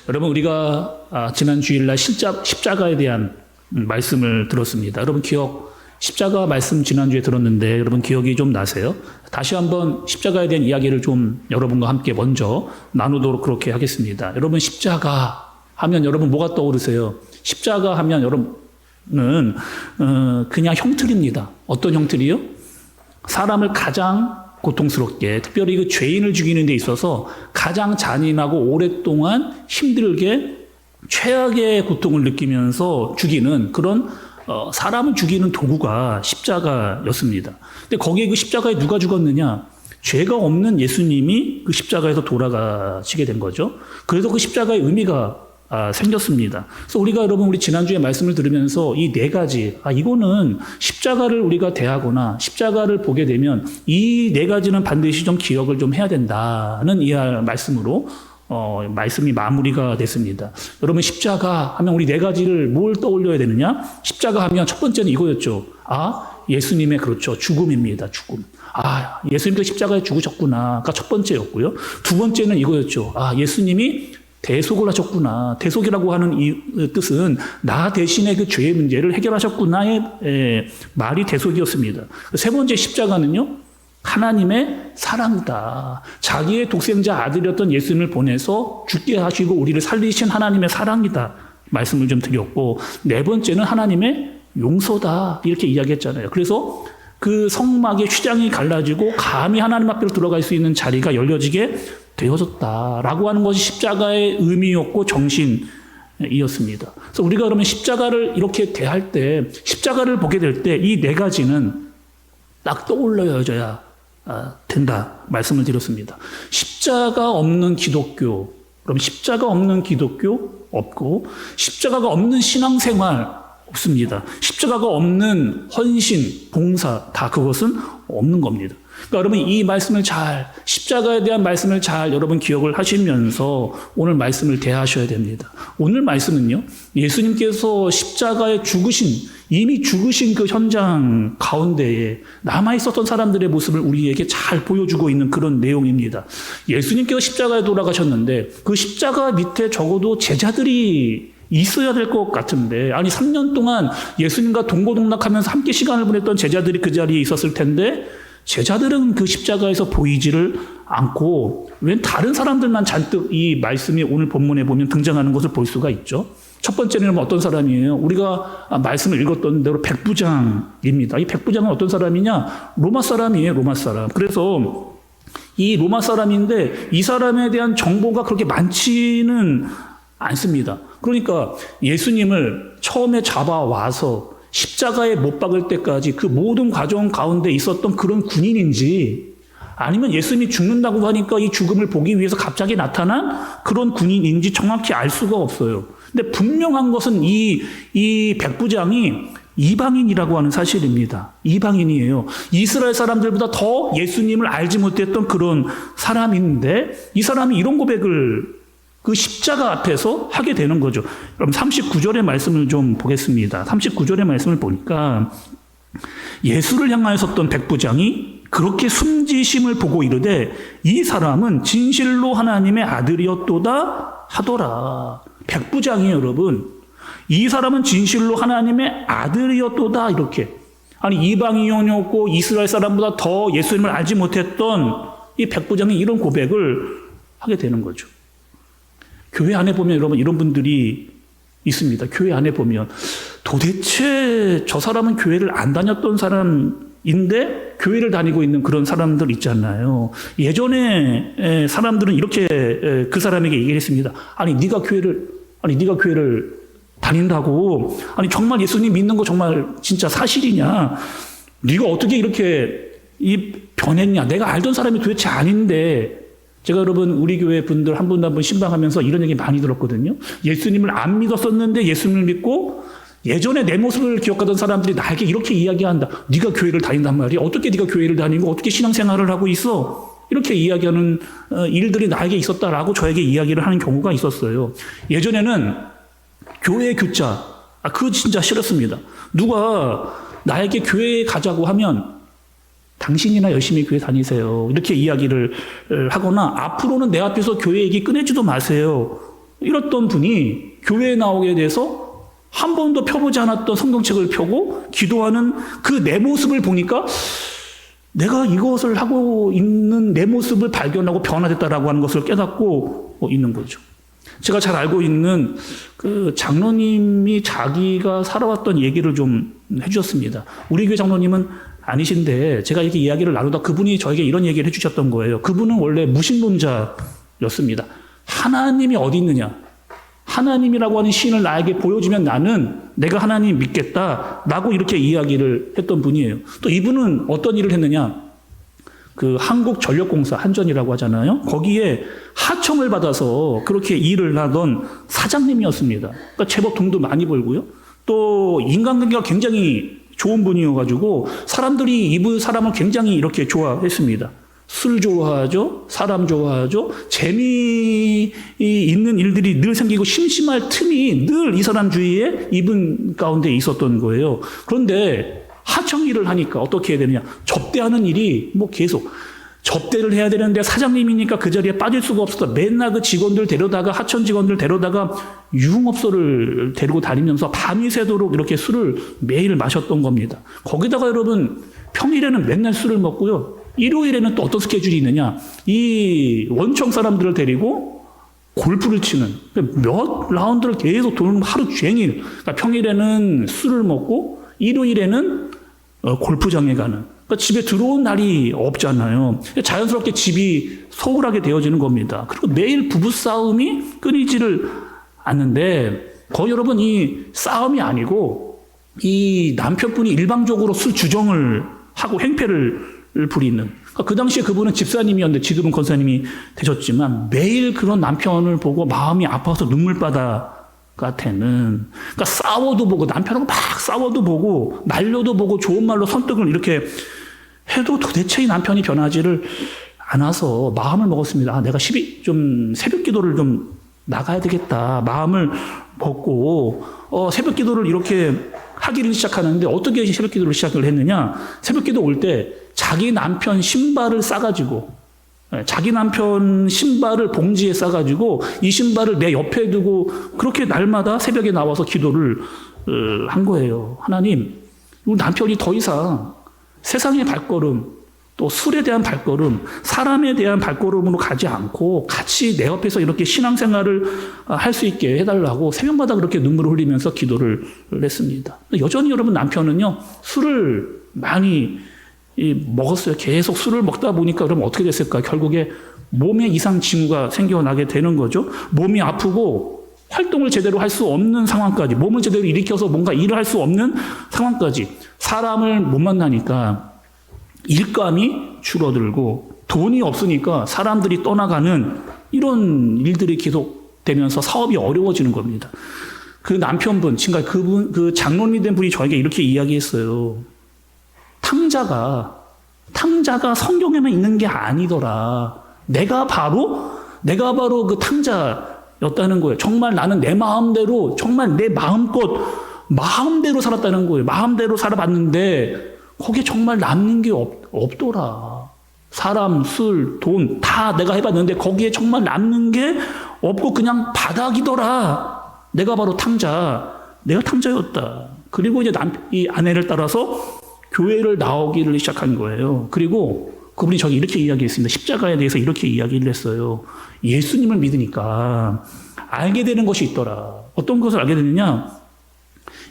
여러분 우리가 지난 주일날 십자가에 대한 말씀을 들었습니다. 여러분 십자가 말씀 지난주에 들었는데 여러분 기억이 좀 나세요? 다시 한번 십자가에 대한 이야기를 좀 여러분과 함께 먼저 나누도록 그렇게 하겠습니다. 여러분 십자가 하면 여러분 뭐가 떠오르세요? 십자가 하면 여러분은 그냥 형틀입니다. 어떤 형틀이요? 사람을 가장 고통스럽게, 특별히 그 죄인을 죽이는 데 있어서 가장 잔인하고 오랫동안 힘들게 최악의 고통을 느끼면서 죽이는 그런 사람을 죽이는 도구가 십자가였습니다. 근데 거기에 그 십자가에 누가 죽었느냐? 죄가 없는 예수님이 그 십자가에서 돌아가시게 된 거죠. 그래서 그 십자가의 의미가 생겼습니다. 그래서 우리 지난주에 말씀을 들으면서 이 네 가지, 이거는 십자가를 우리가 대하거나 십자가를 보게 되면 이 네 가지는 반드시 좀 기억을 좀 해야 된다는 이 말씀으로 말씀이 마무리가 됐습니다. 여러분 십자가 하면 우리 네 가지를 뭘 떠올려야 되느냐? 십자가 하면 첫 번째는 이거였죠. 예수님의 그렇죠. 죽음입니다. 죽음. 예수님도 십자가에 죽으셨구나. 가 첫 번째였고요. 두 번째는 이거였죠. 예수님이 대속을 하셨구나. 대속이라고 하는 이 뜻은 나 대신에 그 죄의 문제를 해결하셨구나의 말이 대속이었습니다. 세 번째 십자가는요. 하나님의 사랑이다. 자기의 독생자 아들이었던 예수님을 보내서 죽게 하시고 우리를 살리신 하나님의 사랑이다. 말씀을 좀 드렸고, 네 번째는 하나님의 용서다. 이렇게 이야기했잖아요. 그래서 그 성막의 휘장이 갈라지고 감히 하나님 앞으로 들어갈 수 있는 자리가 열려지게 되어졌다라고 하는 것이 십자가의 의미였고 정신이었습니다. 그래서 우리가 그러면 십자가를 이렇게 대할 때, 십자가를 보게 될 때 이 네 가지는 딱 떠올려야 된다 말씀을 드렸습니다. 십자가 없는 기독교, 그럼 십자가 없는 기독교 없고, 십자가가 없는 신앙생활 없습니다. 십자가가 없는 헌신, 봉사, 다 그것은 없는 겁니다. 그러니까 여러분 이 말씀을 십자가에 대한 말씀을 여러분 기억을 하시면서 오늘 말씀을 대하셔야 됩니다. 오늘 말씀은요, 예수님께서 십자가에 이미 죽으신 그 현장 가운데에 남아있었던 사람들의 모습을 우리에게 잘 보여주고 있는 그런 내용입니다. 예수님께서 십자가에 돌아가셨는데 그 십자가 밑에 적어도 제자들이 있어야 될 것 같은데, 3년 동안 예수님과 동고동락하면서 함께 시간을 보냈던 제자들이 그 자리에 있었을 텐데 제자들은 그 십자가에서 보이지를 않고 웬 다른 사람들만 잔뜩 이 말씀이 오늘 본문에 보면 등장하는 것을 볼 수가 있죠. 첫 번째는 어떤 사람이에요? 우리가 말씀을 읽었던 대로 백부장입니다. 이 백부장은 어떤 사람이냐? 로마 사람이에요. 로마 사람. 그래서 이 로마 사람인데 이 사람에 대한 정보가 그렇게 많지는 않습니다. 그러니까 예수님을 처음에 잡아와서 십자가에 못 박을 때까지 그 모든 과정 가운데 있었던 그런 군인인지, 아니면 예수님이 죽는다고 하니까 이 죽음을 보기 위해서 갑자기 나타난 그런 군인인지 정확히 알 수가 없어요. 근데 분명한 것은 이 백부장이 이방인이라고 하는 사실입니다. 이방인이에요. 이스라엘 사람들보다 더 예수님을 알지 못했던 그런 사람인데 이 사람이 이런 고백을 그 십자가 앞에서 하게 되는 거죠. 그럼 39절의 말씀을 좀 보겠습니다. 39절의 말씀을 보니까 예수를 향하여 섰던 백부장이 그렇게 숨지심을 보고 이르되 이 사람은 진실로 하나님의 아들이었도다 하더라. 백부장이에요, 여러분. 이 사람은 진실로 하나님의 아들이었도다, 이렇게. 이방인이었고 이스라엘 사람보다 더 예수님을 알지 못했던 이 백부장이 이런 고백을 하게 되는 거죠. 교회 안에 보면 여러분 이런 분들이 있습니다. 교회 안에 보면 도대체 저 사람은 교회를 안 다녔던 사람인데 교회를 다니고 있는 그런 사람들 있잖아요. 예전에 사람들은 이렇게 그 사람에게 얘기를 했습니다. 네가 교회를 다닌다고? 정말 예수님 믿는 거 정말 진짜 사실이냐? 네가 어떻게 이렇게 변했냐? 내가 알던 사람이 도대체 아닌데. 제가 여러분 우리 교회 분들 한 분 한 분 신방하면서 이런 얘기 많이 들었거든요. 예수님을 안 믿었었는데 예수님을 믿고 예전에 내 모습을 기억하던 사람들이 나에게 이렇게 이야기한다. 네가 교회를 다닌단 말이야. 어떻게 네가 교회를 다니고 어떻게 신앙생활을 하고 있어? 이렇게 이야기하는 일들이 나에게 있었다라고 저에게 이야기를 하는 경우가 있었어요. 예전에는 교회 교자, 그거 진짜 싫었습니다. 누가 나에게 교회에 가자고 하면 당신이나 열심히 교회 다니세요. 이렇게 이야기를 하거나 앞으로는 내 앞에서 교회 얘기 꺼내지도 마세요. 이랬던 분이 교회에 나오게 돼서 한 번도 펴보지 않았던 성경책을 펴고 기도하는 그 내 모습을 보니까 내가 이것을 하고 있는 내 모습을 발견하고 변화됐다라고 하는 것을 깨닫고 있는 거죠. 제가 잘 알고 있는 그 장로님이 자기가 살아왔던 얘기를 좀 해주셨습니다. 우리 교회 장로님은 아니신데 제가 이렇게 이야기를 나누다 그분이 저에게 이런 얘기를 해주셨던 거예요. 그분은 원래 무신론자였습니다. 하나님이 어디 있느냐? 하나님이라고 하는 신을 나에게 보여주면 나는 내가 하나님 믿겠다라고 이렇게 이야기를 했던 분이에요. 또 이분은 어떤 일을 했느냐? 그 한국전력공사 한전이라고 하잖아요. 거기에 하청을 받아서 그렇게 일을 하던 사장님이었습니다. 그러니까 제법 돈도 많이 벌고요. 또 인간관계가 굉장히 좋은 분이어가지고 사람들이 이분 사람을 굉장히 이렇게 좋아했습니다. 술 좋아하죠. 사람 좋아하죠. 재미있는 일들이 늘 생기고 심심할 틈이 늘 이 사람 주위에 이분 가운데 있었던 거예요. 그런데 하청 일을 하니까 어떻게 해야 되느냐. 접대하는 일이 뭐 계속 접대를 해야 되는데 사장님이니까 그 자리에 빠질 수가 없어서 맨날 그 직원들 데려다가 하청 직원들 데려다가 유흥업소를 데리고 다니면서 밤이 새도록 이렇게 술을 매일 마셨던 겁니다. 거기다가 여러분 평일에는 맨날 술을 먹고요. 일요일에는 또 어떤 스케줄이 있느냐. 이 원청 사람들을 데리고 골프를 치는 몇 라운드를 계속 도는 하루 종일. 그러니까 평일에는 술을 먹고 일요일에는 골프장에 가는. 그러니까 집에 들어온 날이 없잖아요. 자연스럽게 집이 소홀하게 되어지는 겁니다. 그리고 매일 부부싸움이 끊이지를 않는데 거의 여러분 이 싸움이 아니고 이 남편분이 일방적으로 술 주정을 하고 행패를 부리는. 그러니까 그 당시에 그분은 집사님이었는데 지금은 권사님이 되셨지만 매일 그런 남편을 보고 마음이 아파서 눈물바다가 되는. 그러니까 싸워도 보고 남편하고 막 싸워도 보고 날려도 보고 좋은 말로 선뜻을 이렇게 해도 도대체 이 남편이 변하지를 않아서 마음을 먹었습니다. 아, 내가 좀 새벽 기도를 좀 나가야 되겠다. 마음을 먹고 새벽 기도를 이렇게 하기를 시작하는데 어떻게 새벽 기도를 시작을 했느냐. 새벽 기도 올 때 자기 남편 신발을 싸가지고 자기 남편 신발을 봉지에 싸가지고 이 신발을 내 옆에 두고 그렇게 날마다 새벽에 나와서 기도를 한 거예요. 하나님, 우리 남편이 더 이상 세상의 발걸음 또 술에 대한 발걸음, 사람에 대한 발걸음으로 가지 않고 같이 내 옆에서 이렇게 신앙생활을 할 수 있게 해달라고 새벽마다 그렇게 눈물을 흘리면서 기도를 했습니다. 여전히 여러분 남편은요, 술을 많이 먹었어요. 계속 술을 먹다 보니까 그러면 어떻게 됐을까? 결국에 몸에 이상 징후가 생겨나게 되는 거죠. 몸이 아프고 활동을 제대로 할 수 없는 상황까지, 몸을 제대로 일으켜서 뭔가 일을 할 수 없는 상황까지, 사람을 못 만나니까 일감이 줄어들고 돈이 없으니까 사람들이 떠나가는 이런 일들이 계속되면서 사업이 어려워지는 겁니다. 그 남편분, 지금까지 그 장로님 된 분이 저에게 이렇게 이야기했어요. 탕자가 성경에만 있는 게 아니더라. 내가 바로 그 탕자였다는 거예요. 정말 나는 내 마음대로, 정말 내 마음대로 살았다는 거예요. 마음대로 살아봤는데 거기에 정말 남는 게 없더라. 사람, 술, 돈 다 내가 해봤는데 거기에 정말 남는 게 없고 그냥 바닥이더라. 내가 바로 내가 탕자였다. 그리고 이제 이 아내를 따라서 교회를 나오기를 시작한 거예요. 그리고 그분이 저기 이렇게 이야기했습니다. 십자가에 대해서 이렇게 이야기를 했어요. 예수님을 믿으니까 알게 되는 것이 있더라. 어떤 것을 알게 되느냐?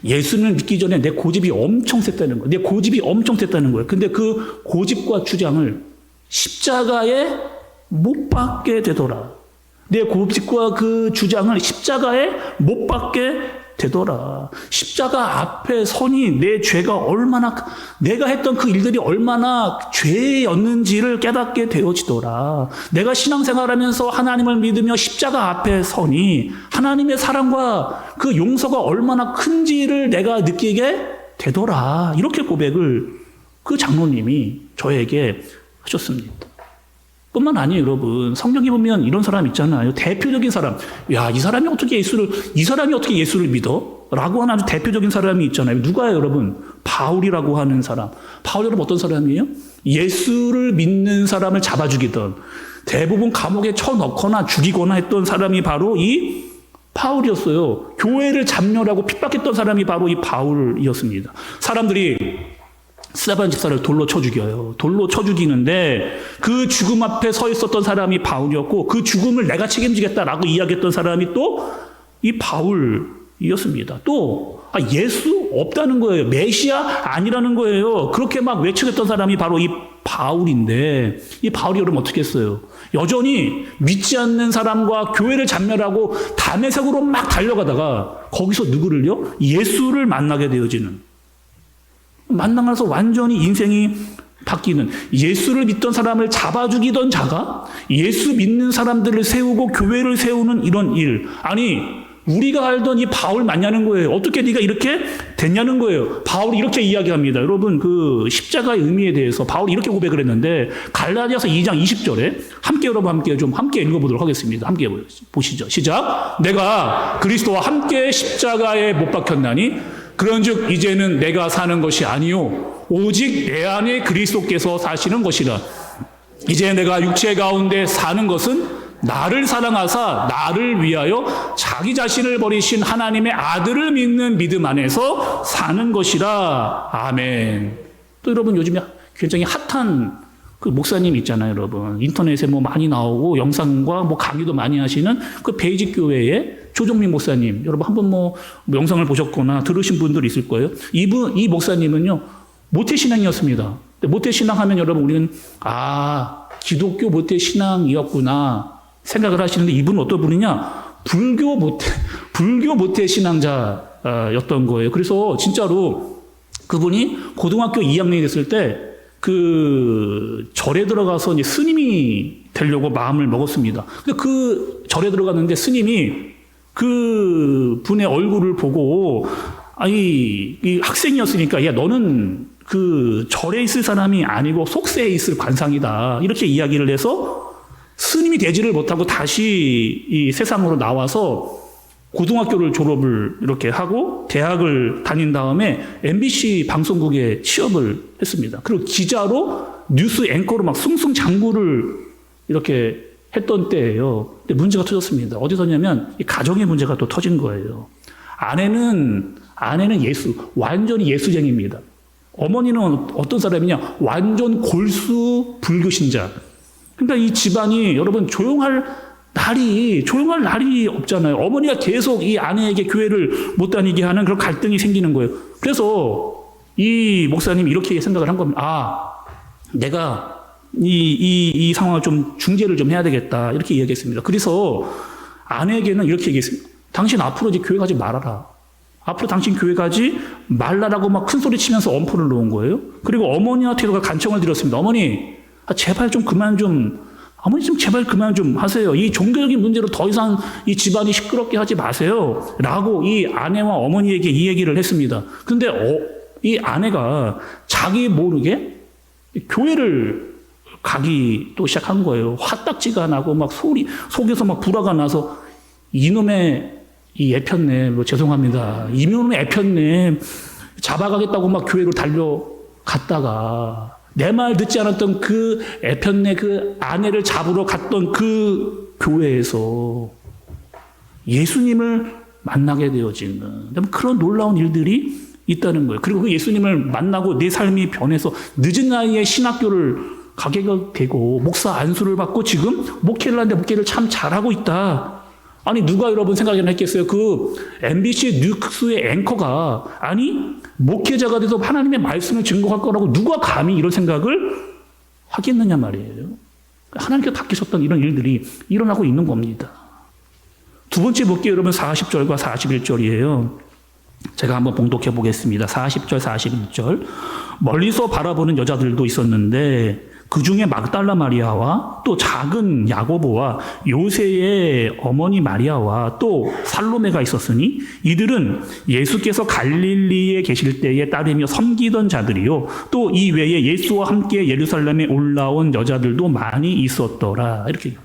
예수님을 믿기 전에 내 고집이 엄청 셌다는 거예요. 내 고집이 엄청 셌다는 거예요. 근데 그 고집과 주장을 십자가에 못 박게 되더라. 내 고집과 그 주장을 십자가에 못 박게 되더라. 십자가 앞에 서니 내 죄가 내가 했던 그 일들이 얼마나 죄였는지를 깨닫게 되어지더라. 내가 신앙생활하면서 하나님을 믿으며 십자가 앞에 서니 하나님의 사랑과 그 용서가 얼마나 큰지를 내가 느끼게 되더라. 이렇게 고백을 그 장로님이 저에게 하셨습니다. 뿐만 아니에요, 여러분. 성경에 보면 이런 사람 있잖아요. 대표적인 사람. 야, 이 사람이 어떻게 예수를 믿어? 라고 하는 아주 대표적인 사람이 있잖아요. 누가요, 여러분? 바울이라고 하는 사람. 바울 여러분 어떤 사람이에요? 예수를 믿는 사람을 잡아 죽이던, 대부분 감옥에 쳐넣거나 죽이거나 했던 사람이 바로 이 바울이었어요. 교회를 잡멸하고 핍박했던 사람이 바로 이 바울이었습니다. 사람들이 스데반 집사를 돌로 쳐 죽여요. 돌로 쳐 죽이는데 그 죽음 앞에 서 있었던 사람이 바울이었고 그 죽음을 내가 책임지겠다라고 이야기했던 사람이 또 이 바울이었습니다. 또 예수 없다는 거예요. 메시아 아니라는 거예요. 그렇게 막 외치겠던 사람이 바로 이 바울인데 이 바울이 여러분 어떻게 했어요? 여전히 믿지 않는 사람과 교회를 잡멸하고 담에색으로 막 달려가다가 거기서 누구를요? 예수를 만나게 되어지는, 만나서 완전히 인생이 바뀌는, 예수를 믿던 사람을 잡아 죽이던 자가 예수 믿는 사람들을 세우고 교회를 세우는 이런 일. 아니 우리가 알던 이 바울 맞냐는 거예요. 어떻게 네가 이렇게 됐냐는 거예요. 바울이 이렇게 이야기합니다. 여러분 그 십자가의 의미에 대해서 바울이 이렇게 고백을 했는데 갈라디아서 2장 20절에 함께 읽어보도록 하겠습니다. 함께 보시죠. 시작. 내가 그리스도와 함께 십자가에 못 박혔나니 그런즉 이제는 내가 사는 것이 아니요 오직 내 안에 그리스도께서 사시는 것이라. 이제 내가 육체 가운데 사는 것은 나를 사랑하사 나를 위하여 자기 자신을 버리신 하나님의 아들을 믿는 믿음 안에서 사는 것이라. 아멘. 또 여러분 요즘에 굉장히 핫한 그 목사님 있잖아요, 여러분. 인터넷에 뭐 많이 나오고 영상과 뭐 강의도 많이 하시는 그 베이직 교회의 조정민 목사님. 여러분 한번 뭐 영상을 보셨거나 들으신 분들이 있을 거예요. 이 목사님은요 모태신앙이었습니다. 모태신앙 하면 여러분 우리는 기독교 모태신앙이었구나 생각을 하시는데 이분은 어떤 분이냐? 불교 모태 신앙자였던 거예요. 그래서 진짜로 그분이 고등학교 2학년이 됐을 때 그 절에 들어가서 이제 스님이 되려고 마음을 먹었습니다. 근데 그 절에 들어갔는데 스님이 그 분의 얼굴을 보고 이 학생이었으니까 야 너는 그 절에 있을 사람이 아니고 속세에 있을 관상이다 이렇게 이야기를 해서 스님이 되지를 못하고 다시 이 세상으로 나와서 고등학교를 졸업을 이렇게 하고 대학을 다닌 다음에 MBC 방송국에 취업을 했습니다. 그리고 기자로 뉴스 앵커로 막 승승장구를 이렇게 했던 때예요. 근데 문제가 터졌습니다. 어디서냐면 이 가정의 문제가 또 터진 거예요. 아내는 완전히 예수쟁이입니다. 어머니는 어떤 사람이냐? 완전 골수 불교신자. 그러니까 이 집안이 여러분 조용할 날이 없잖아요. 어머니가 계속 이 아내에게 교회를 못 다니게 하는 그런 갈등이 생기는 거예요. 그래서 이 목사님이 이렇게 생각을 한 겁니다. 내가 이 상황을 좀 중재를 좀 해야 되겠다. 이렇게 이야기했습니다. 그래서 아내에게는 이렇게 얘기했습니다. 당신 앞으로 이제 교회 가지 말아라. 앞으로 당신 교회 가지 말라라고 막 큰 소리 치면서 엄포를 놓은 거예요. 그리고 어머니한테도 간청을 드렸습니다. 어머니, 제발 좀 그만 좀 하세요. 이 종교적인 문제로 더 이상 이 집안이 시끄럽게 하지 마세요. 라고 이 아내와 어머니에게 이 얘기를 했습니다. 근데 이 아내가 자기 모르게 교회를 가기 또 시작한 거예요. 화딱지가 나고 막 속에서 막 불화가 나서 이놈의 이 애편네, 죄송합니다. 이놈의 애편네 잡아가겠다고 막 교회로 달려갔다가 내 말 듣지 않았던 그 애편네 그 아내를 잡으러 갔던 그 교회에서 예수님을 만나게 되어지는 그런 놀라운 일들이 있다는 거예요. 그리고 그 예수님을 만나고 내 삶이 변해서 늦은 나이에 신학교를 가게 되고 목사 안수를 받고 지금 목회를 하는데 목회를 참 잘하고 있다. 아니 누가 여러분 생각이나 했겠어요? 그 MBC 뉴스의 앵커가 목회자가 돼서 하나님의 말씀을 증거할 거라고 누가 감히 이런 생각을 하겠느냐 말이에요. 하나님께서 바뀌셨던 이런 일들이 일어나고 있는 겁니다. 두 번째 볼게요. 여러분 40절과 41절이에요. 제가 한번 봉독해 보겠습니다. 40절 41절. 멀리서 바라보는 여자들도 있었는데 그 중에 막달라 마리아와 또 작은 야고보와 요새의 어머니 마리아와 또 살로메가 있었으니 이들은 예수께서 갈릴리에 계실 때에 따르며 섬기던 자들이요 또 이 외에 예수와 함께 예루살렘에 올라온 여자들도 많이 있었더라. 이렇게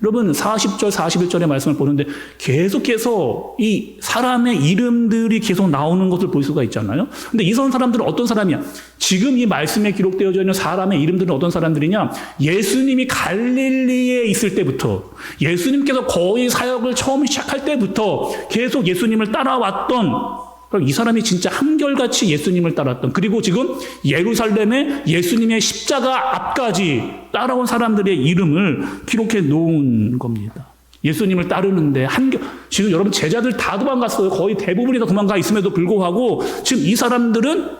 여러분 40절 41절의 말씀을 보는데 계속해서 이 사람의 이름들이 계속 나오는 것을 볼 수가 있잖아요. 근데 이 사람들은 어떤 사람이야? 지금 이 말씀에 기록되어져 있는 사람의 이름들은 어떤 사람들이냐? 예수님이 갈릴리에 있을 때부터, 예수님께서 거의 사역을 처음 시작할 때부터 계속 예수님을 따라왔던, 이 사람이 진짜 한결같이 예수님을 따랐던, 그리고 지금 예루살렘에 예수님의 십자가 앞까지 따라온 사람들의 이름을 기록해 놓은 겁니다. 예수님을 따르는데 지금 여러분 제자들 다 도망갔어요. 거의 대부분이 다 도망가 있음에도 불구하고 지금 이 사람들은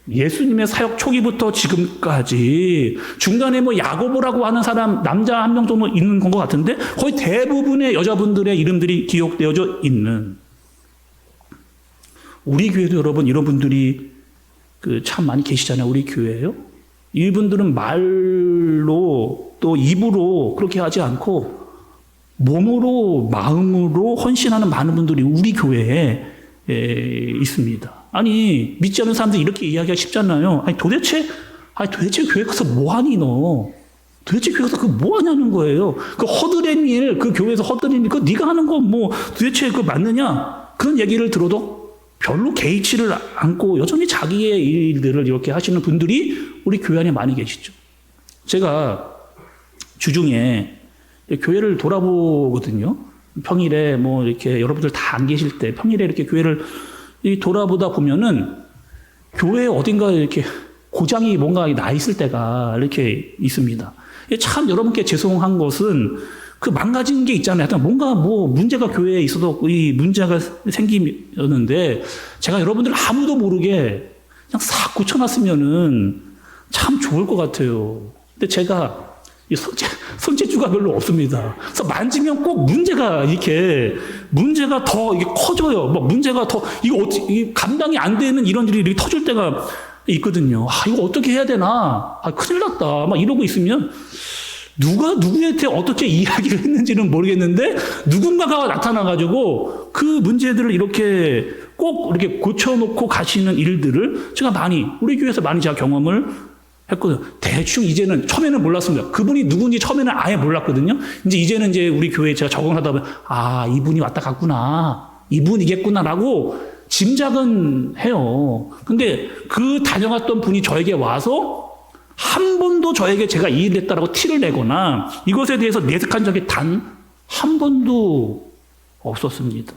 예수님의 사역 초기부터 지금까지 중간에 뭐 야고보라고 하는 사람 남자 한 명 정도 있는 것 같은데 거의 대부분의 여자분들의 이름들이 기록되어져 있는, 우리 교회도 여러분 이런 분들이 참 많이 계시잖아요. 우리 교회에요. 이분들은 말로 또 입으로 그렇게 하지 않고 몸으로 마음으로 헌신하는 많은 분들이 우리 교회에 있습니다. 아니 믿지 않는 사람들이 이렇게 이야기하기 쉽잖아요. 아니 도대체 교회 가서 뭐하니 너? 도대체 교회 가서 뭐 하냐는 거예요. 그 허드렛 일, 그 교회에서 허드렛 일, 그 네가 하는 거 뭐 도대체 맞느냐? 그런 얘기를 들어도 별로 개의치를 않고 여전히 자기의 일들을 이렇게 하시는 분들이 우리 교회 안에 많이 계시죠. 제가 주중에 교회를 돌아보거든요. 평일에 뭐 이렇게 여러분들 다 안 계실 때 평일에 이렇게 교회를 돌아보다 보면은 교회 어딘가 이렇게 고장이 뭔가 나 있을 때가 이렇게 있습니다. 참 여러분께 죄송한 것은 그 망가진 게 있잖아요. 하여튼 뭔가 뭐 문제가 교회에 있어서 이 문제가 생기는데 제가 여러분들 아무도 모르게 그냥 싹 고쳐놨으면은 참 좋을 것 같아요. 근데 제가 손재주가 별로 없습니다. 그래서 만지면 꼭 문제가 더 이게 커져요. 뭐 문제가 더 이게 감당이 안 되는 이런 일이 이렇게 터질 때가 있거든요. 이거 어떻게 해야 되나? 큰일 났다. 막 이러고 있으면 누가 누구한테 어떻게 이야기를 했는지는 모르겠는데 누군가가 나타나가지고 그 문제들을 이렇게 꼭 이렇게 고쳐놓고 가시는 일들을 제가 우리 교회에서 많이 제가 경험을 했거든요. 대충 이제는 처음에는 몰랐습니다. 그분이 누군지 처음에는 아예 몰랐거든요. 이제는 우리 교회에 제가 적응을 하다 보면 이분이 왔다 갔구나. 이분이겠구나라고 짐작은 해요. 근데 그 다녀갔던 분이 저에게 와서 한 번도 저에게 제가 이 일을 했다라고 티를 내거나 이것에 대해서 내색한 적이 단 한 번도 없었습니다.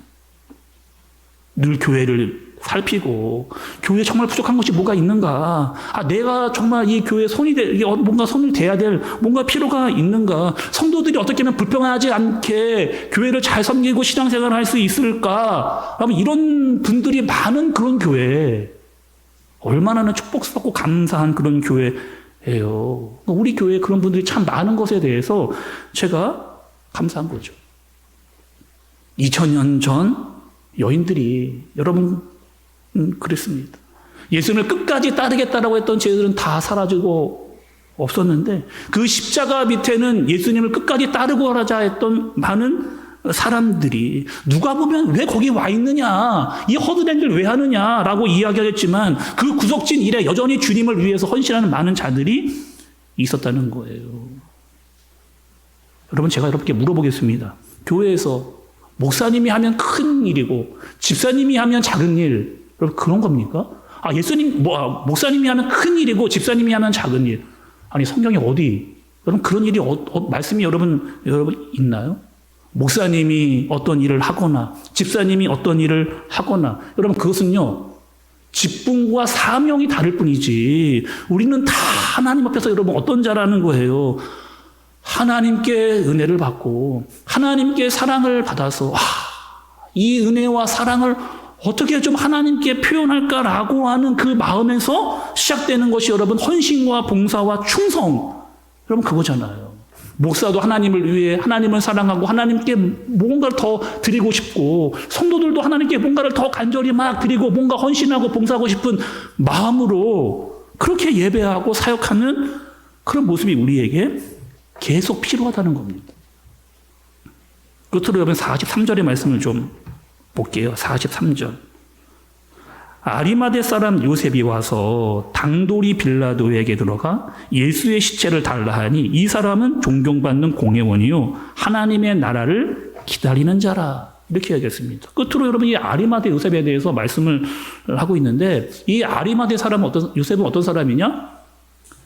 늘 교회를 살피고 교회에 정말 부족한 것이 뭐가 있는가, 내가 정말 이 교회에 뭔가 손을 대야 될 뭔가 필요가 있는가, 성도들이 어떻게 하면 불평하지 않게 교회를 잘 섬기고 신앙생활을 할 수 있을까, 이런 분들이 많은 그런 교회, 얼마나 축복스럽고 감사한 그런 교회예요. 우리 교회에 그런 분들이 참 많은 것에 대해서 제가 감사한 거죠. 2000년 전 여인들이 여러분 그랬습니다. 예수님을 끝까지 따르겠다라고 했던 제들은 다 사라지고 없었는데 그 십자가 밑에는 예수님을 끝까지 따르고 하자 했던 많은 사람들이 누가 보면 왜 거기 와 있느냐, 이 허드렛 일 왜 하느냐라고 이야기하겠지만 그 구속진 일에 여전히 주님을 위해서 헌신하는 많은 자들이 있었다는 거예요. 여러분, 제가 여러분께 물어보겠습니다. 교회에서 목사님이 하면 큰 일이고 집사님이 하면 작은 일, 여러분 그런 겁니까? 목사님이 하면 큰 일이고 집사님이 하면 작은 일. 아니 성경에 어디 여러분 그런 일이 말씀이 여러분 있나요? 목사님이 어떤 일을 하거나 집사님이 어떤 일을 하거나, 여러분 그것은요 직분과 사명이 다를 뿐이지 우리는 다 하나님 앞에서 여러분 어떤 자라는 거예요. 하나님께 은혜를 받고 하나님께 사랑을 받아서 이 은혜와 사랑을 어떻게 좀 하나님께 표현할까라고 하는 그 마음에서 시작되는 것이 여러분 헌신과 봉사와 충성, 여러분 그거잖아요. 목사도 하나님을 위해 하나님을 사랑하고 하나님께 뭔가를 더 드리고 싶고, 성도들도 하나님께 뭔가를 더 간절히 막 드리고 뭔가 헌신하고 봉사하고 싶은 마음으로 그렇게 예배하고 사역하는 그런 모습이 우리에게 계속 필요하다는 겁니다. 끝으로 여러분 43절의 말씀을 좀 볼게요. 43절. 아리마대 사람 요셉이 와서 당돌이 빌라도에게 들어가 예수의 시체를 달라 하니 이 사람은 존경받는 공회원이요 하나님의 나라를 기다리는 자라. 이렇게 얘기했습니다. 끝으로 여러분 이 아리마대 요셉에 대해서 말씀을 하고 있는데 이 아리마대 사람은 요셉은 어떤 사람이냐?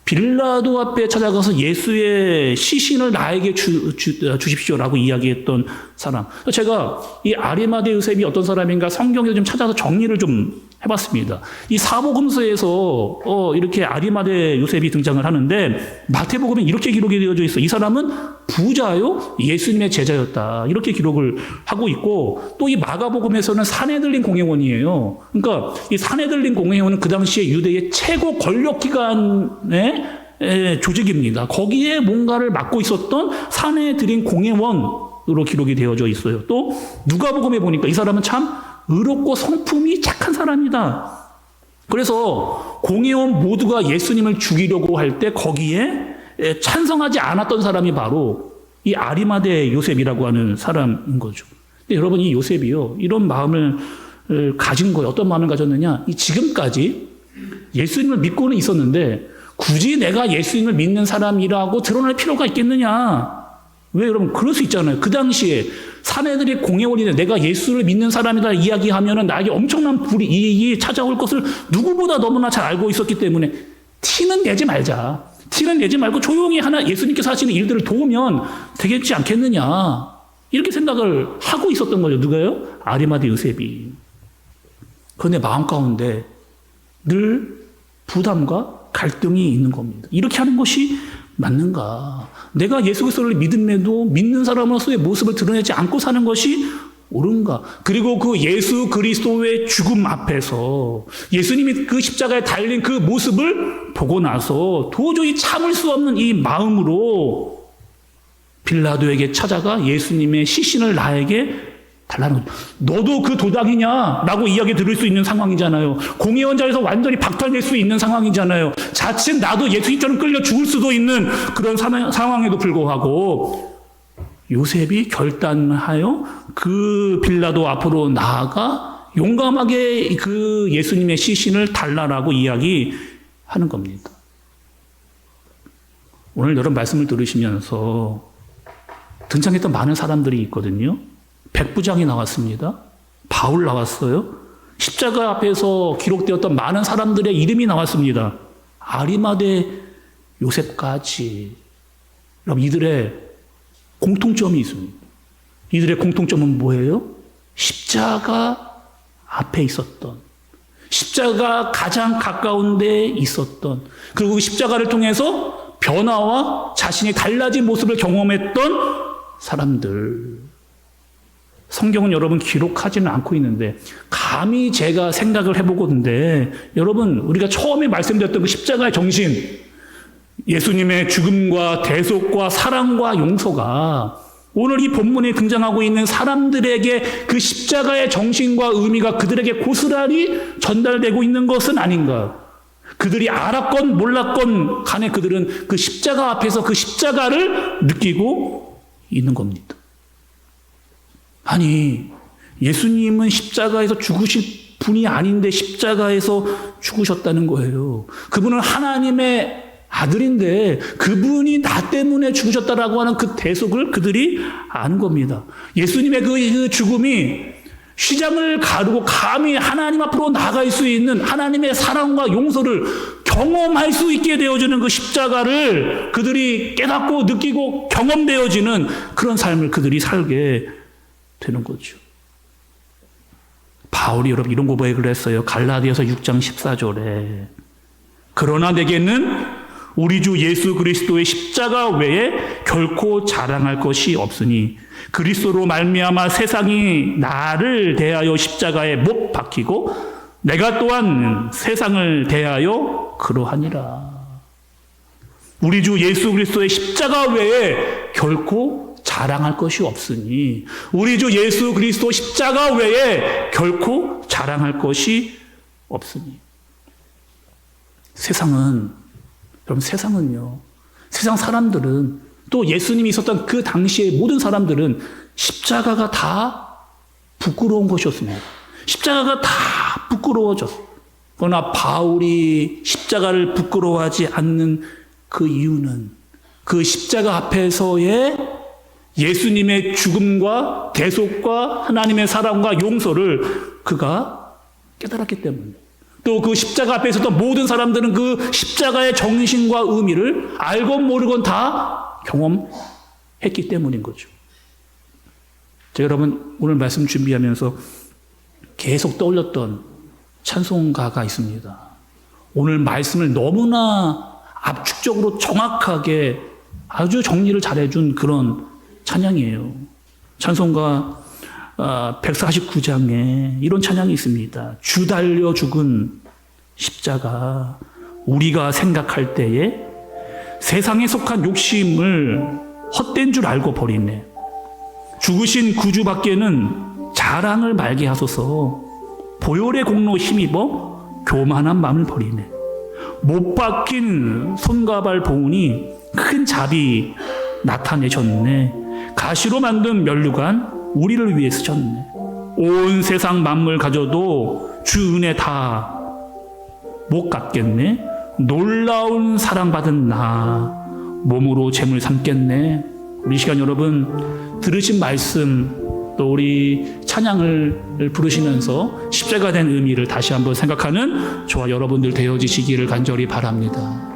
빌라도 앞에 찾아가서 예수의 시신을 나에게 주십시오라고 이야기했던 사람. 제가 이 아리마대 요셉이 어떤 사람인가 성경에서 좀 찾아서 정리를 좀 해봤습니다. 이 사복음서에서 이렇게 아리마대 요셉이 등장을 하는데 마태복음에 이렇게 기록이 되어져 있어. 이 사람은 부자요 예수님의 제자였다. 이렇게 기록을 하고 있고 또 이 마가복음에서는 사내들린 공회원이에요. 그러니까 이 사내들린 공회원은 그 당시에 유대의 최고 권력기관의 조직입니다. 거기에 뭔가를 맡고 있었던 사내들인 공회원으로 기록이 되어져 있어요. 또 누가복음에 보니까 이 사람은 참 의롭고 성품이 착한 사람이다. 그래서 공회원 모두가 예수님을 죽이려고 할 때 거기에 찬성하지 않았던 사람이 바로 이 아리마대 요셉이라고 하는 사람인 거죠. 근데 여러분 이 요셉이요 이런 마음을 가진 거예요. 어떤 마음을 가졌느냐? 이 지금까지 예수님을 믿고는 있었는데 굳이 내가 예수님을 믿는 사람이라고 드러낼 필요가 있겠느냐? 왜 여러분 그럴 수 있잖아요. 그 당시에 사내들이 공회원인데 내가 예수를 믿는 사람이다 이야기하면은 나에게 엄청난 불이익이 찾아올 것을 누구보다 너무나 잘 알고 있었기 때문에 티는 내지 말자. 티는 내지 말고 조용히 하나 예수님께서 하시는 일들을 도우면 되겠지 않겠느냐. 이렇게 생각을 하고 있었던 거죠. 누가요? 아리마대 요셉이. 그런데 마음 가운데 늘 부담과 갈등이 있는 겁니다. 이렇게 하는 것이 맞는가? 내가 예수 그리스도를 믿음에도 믿는 사람으로서의 모습을 드러내지 않고 사는 것이 옳은가? 그리고 그 예수 그리스도의 죽음 앞에서 예수님이 그 십자가에 달린 그 모습을 보고 나서 도저히 참을 수 없는 이 마음으로 빌라도에게 찾아가 예수님의 시신을 나에게 달라는 거죠. 너도 그 도당이냐? 라고 이야기 들을 수 있는 상황이잖아요. 공회원 자리에서 완전히 박탈될 수 있는 상황이잖아요. 자칫 나도 예수님처럼 끌려 죽을 수도 있는 그런 상황에도 불구하고 요셉이 결단하여 그 빌라도 앞으로 나아가 용감하게 그 예수님의 시신을 달라라고 이야기하는 겁니다. 오늘 여러분 말씀을 들으시면서 등장했던 많은 사람들이 있거든요. 백부장이 나왔습니다. 바울 나왔어요. 십자가 앞에서 기록되었던 많은 사람들의 이름이 나왔습니다. 아리마대 요셉까지. 여러분 이들의 공통점이 있습니다. 이들의 공통점은 뭐예요? 십자가 앞에 있었던, 십자가 가장 가까운 데 있었던, 그리고 그 십자가를 통해서 변화와 자신이 달라진 모습을 경험했던 사람들. 성경은 여러분 기록하지는 않고 있는데 감히 제가 생각을 해보고는데 여러분 우리가 처음에 말씀드렸던 그 십자가의 정신, 예수님의 죽음과 대속과 사랑과 용서가 오늘 이 본문에 등장하고 있는 사람들에게 그 십자가의 정신과 의미가 그들에게 고스란히 전달되고 있는 것은 아닌가. 그들이 알았건 몰랐건 간에 그들은 그 십자가 앞에서 그 십자가를 느끼고 있는 겁니다. 아니, 예수님은 십자가에서 죽으실 분이 아닌데 십자가에서 죽으셨다는 거예요. 그분은 하나님의 아들인데 그분이 나 때문에 죽으셨다라고 하는 그 대속을 그들이 아는 겁니다. 예수님의 그 죽음이 휘장을 가르고 감히 하나님 앞으로 나갈 수 있는 하나님의 사랑과 용서를 경험할 수 있게 되어주는 그 십자가를 그들이 깨닫고 느끼고 경험되어지는 그런 삶을 그들이 살게 되는 거죠. 바울이 여러분 이런 고백을 했어요. 갈라디아서 6장 14절에 그러나 내게는 우리 주 예수 그리스도의 십자가 외에 결코 자랑할 것이 없으니 그리스도로 말미암아 세상이 나를 대하여 십자가에 못 박히고 내가 또한 세상을 대하여 그러하니라. 우리 주 예수 그리스도의 십자가 외에 결코 자랑할 것이 없으니 우리 주 예수 그리스도 십자가 외에 결코 자랑할 것이 없으니. 여러분 세상은요, 세상 사람들은 또 예수님이 있었던 그 당시의 모든 사람들은 십자가가 다 부끄러운 것이었습니다. 십자가가 다 부끄러워져. 그러나 바울이 십자가를 부끄러워하지 않는 그 이유는 그 십자가 앞에서의 예수님의 죽음과 대속과 하나님의 사랑과 용서를 그가 깨달았기 때문에, 또 그 십자가 앞에서도 모든 사람들은 그 십자가의 정신과 의미를 알건 모르건 다 경험했기 때문인 거죠. 제가 여러분 오늘 말씀 준비하면서 계속 떠올렸던 찬송가가 있습니다. 오늘 말씀을 너무나 압축적으로 정확하게 아주 정리를 잘해준 그런 찬양이에요. 찬송가 149장에 이런 찬양이 있습니다. 주 달려 죽은 십자가, 우리가 생각할 때에 세상에 속한 욕심을 헛된 줄 알고 버리네. 죽으신 구주밖에는 자랑을 말게 하소서. 보혈의 공로 힘입어 교만한 마음을 버리네. 못 박힌 손과 발 보니 큰 자비 나타내셨네. 가시로 만든 면류관 우리를 위해 쓰셨네. 온 세상 만물 가져도 주 은혜 다 못 갚겠네. 놀라운 사랑받은 나 몸으로 재물 삼겠네. 우리 시간 여러분 들으신 말씀 또 우리 찬양을 부르시면서 십자가 된 의미를 다시 한번 생각하는 저와 여러분들 되어지시기를 간절히 바랍니다.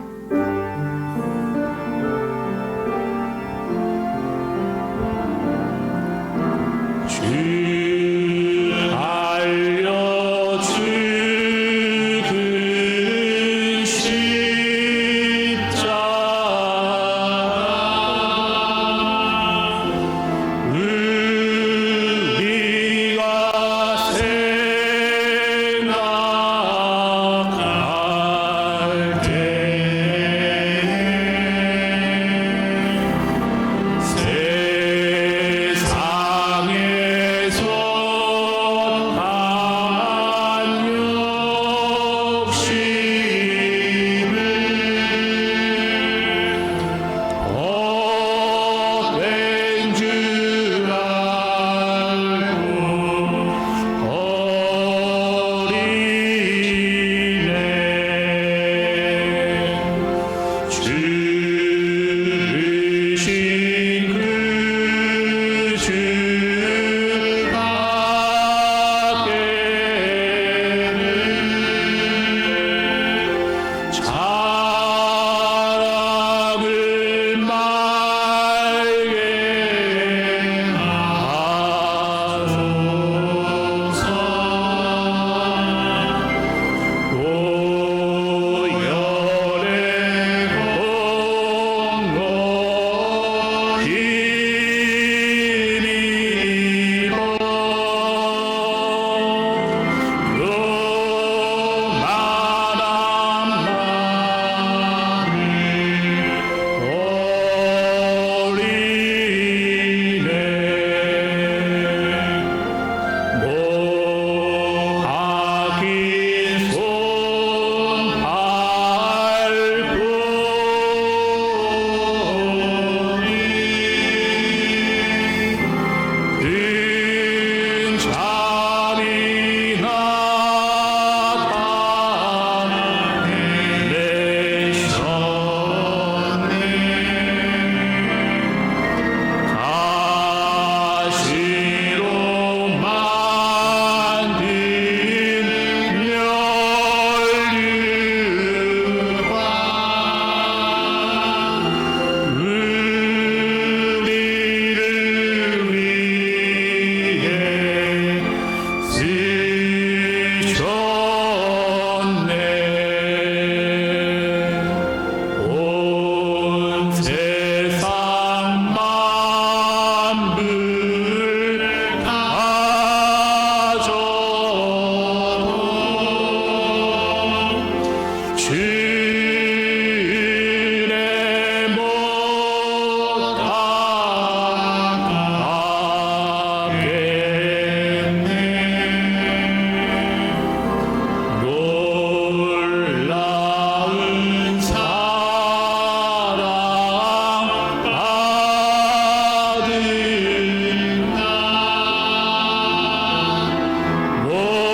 Oh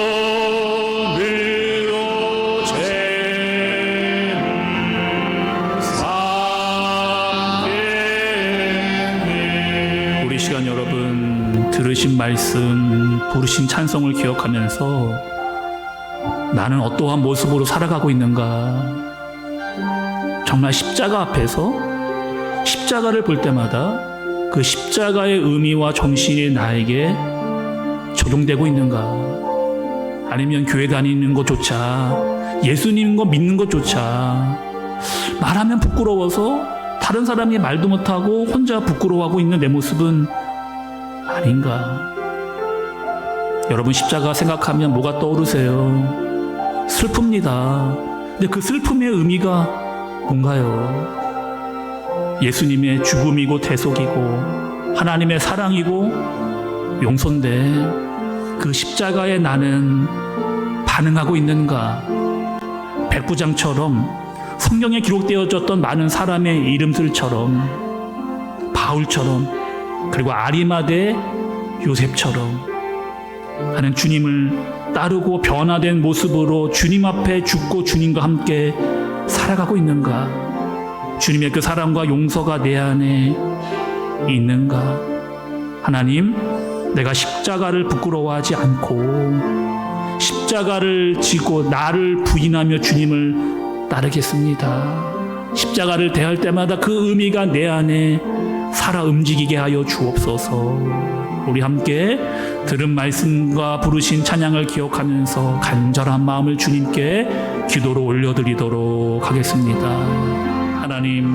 들으신 말씀, 부르신 찬송을 기억하면서 나는 어떠한 모습으로 살아가고 있는가? 정말 십자가 앞에서 십자가를 볼 때마다 그 십자가의 의미와 정신이 나에게 적용되고 있는가? 아니면 교회 다니는 것조차, 예수님 거 믿는 것조차 말하면 부끄러워서 다른 사람이 말도 못하고 혼자 부끄러워하고 있는 내 모습은 아닌가? 여러분, 십자가 생각하면 뭐가 떠오르세요? 슬픕니다. 근데 그 슬픔의 의미가 뭔가요? 예수님의 죽음이고 대속이고 하나님의 사랑이고 용서인데 그 십자가에 나는 반응하고 있는가? 백부장처럼 성경에 기록되어졌던 많은 사람의 이름들처럼, 바울처럼, 그리고 아리마대 요셉처럼 하는 주님을 따르고 변화된 모습으로 주님 앞에 죽고 주님과 함께 살아가고 있는가? 주님의 그 사랑과 용서가 내 안에 있는가? 하나님, 내가 십자가를 부끄러워하지 않고 십자가를 지고 나를 부인하며 주님을 따르겠습니다. 십자가를 대할 때마다 그 의미가 내 안에 살아 움직이게 하여 주옵소서. 우리 함께 들은 말씀과 부르신 찬양을 기억하면서 간절한 마음을 주님께 기도로 올려드리도록 하겠습니다. 하나님,